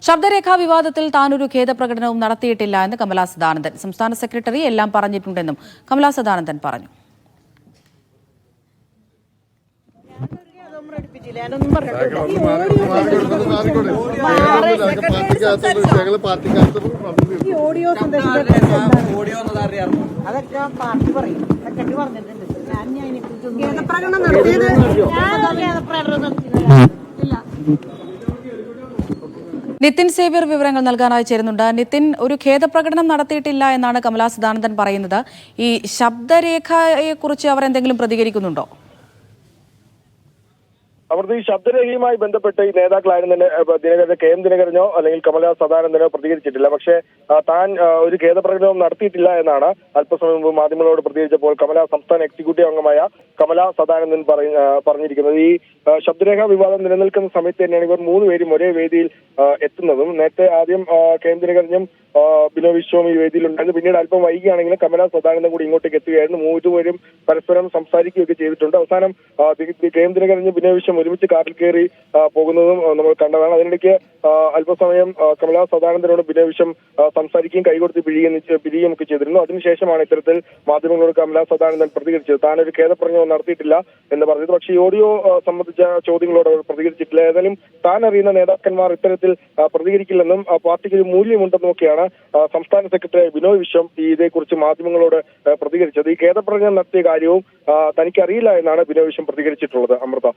ശബ്ദരേഖാ വിവാദത്തിൽ താനൊരു ഖേദപ്രകടനവും നടത്തിയിട്ടില്ല എന്ന് കമലാ സദാനന്ദൻ. സംസ്ഥാന സെക്രട്ടറി എല്ലാം പറഞ്ഞിട്ടുണ്ടെന്നും കമലാ സദാനന്ദൻ പറഞ്ഞു. നിതിൻ സേവ്യർ വിവരങ്ങൾ നൽകാനായി ചേരുന്നുണ്ട്. നിതിൻ, ഒരു ഖേദപ്രകടനം നടത്തിയിട്ടില്ല എന്നാണ് കമലാ സദാനന്ദൻ പറയുന്നത്. ഈ ശബ്ദരേഖയെക്കുറിച്ച് അവർ എന്തെങ്കിലും പ്രതികരിക്കുന്നുണ്ടോ? അവർക്ക് ഈ ശബ്ദരേഖയുമായി ബന്ധപ്പെട്ട് ഈ നേതാക്കളാരും തന്നെ ദിനകരനോ അല്ലെങ്കിൽ കമലാ സദാനന്ദനോ പ്രതികരിച്ചിട്ടില്ല. പക്ഷേ താൻ ഒരു ഖേദപ്രകടനവും നടത്തിയിട്ടില്ല എന്നാണ് അല്പസമയം മുമ്പ് മാധ്യമങ്ങളോട് പ്രതികരിച്ചപ്പോൾ സംസ്ഥാന എക്സിക്യൂട്ടീവ് അംഗമായ കമലാ സദാനന്ദൻ പറഞ്ഞിരിക്കുന്നത്. ഈ ശബ്ദരേഖാ വിവാദം നിലനിൽക്കുന്ന സമയത്ത് തന്നെയാണ് ഇവർ മൂന്നുപേരും ഒരേ വേദിയിൽ എത്തുന്നതും. നേരത്തെ ആദ്യം ദിനകരനും ബിനോയ് വിശ്വവും ഈ വേദിയിലുണ്ടായിരുന്നു. പിന്നീട് അല്പം വൈകിയാണെങ്കിലും കമലാ സദാനന്ദൻ കൂടി ഇങ്ങോട്ടേക്ക് എത്തുകയായിരുന്നു. മൂന്നുപേരും പരസ്പരം സംസാരിക്കുകയൊക്കെ ചെയ്തിട്ടുണ്ട്. അവസാനം ദിനകരനും ബിനോയ് വിശ്വം ഒരുമിച്ച് കാറിൽ കയറി പോകുന്നതും നമ്മൾ കണ്ടതാണ്. അതിനിടയ്ക്ക് അല്പസമയം കമലാ സദാനന്ദനോട് ബിനോയ് വിശ്വം സംസാരിക്കുകയും കൈകൊടുത്ത് പിരിയുകയും ഒക്കെ ചെയ്തിരുന്നു. അതിനുശേഷമാണ് ഇത്തരത്തിൽ മാധ്യമങ്ങളോട് കമലാ സദാനന്ദൻ പ്രതികരിച്ചത്. താനൊരു ഖേദപ്രകടനവും നടത്തിയിട്ടില്ല എന്ന് പറഞ്ഞത്. പക്ഷേ ഈ ഓഡിയോ സംബന്ധിച്ച ചോദ്യങ്ങളോട് അവർ പ്രതികരിച്ചിട്ടില്ല. ഏതായാലും താൻ അറിയുന്ന നേതാക്കന്മാർ ഇത്തരത്തിൽ പ്രതികരിക്കില്ലെന്നും പാർട്ടിക്ക് ഒരു മൂല്യമുണ്ടെന്നും ഒക്കെയാണ് സംസ്ഥാന സെക്രട്ടറി ബിനോയ് വിശ്വം ഇതേക്കുറിച്ച് മാധ്യമങ്ങളോട് പ്രതികരിച്ചത്. ഈ ഖേദപ്രകടനം നടത്തിയ കാര്യവും തനിക്കറിയില്ല എന്നാണ് ബിനോയ് വിശ്വം പ്രതികരിച്ചിട്ടുള്ളത്. അമൃത.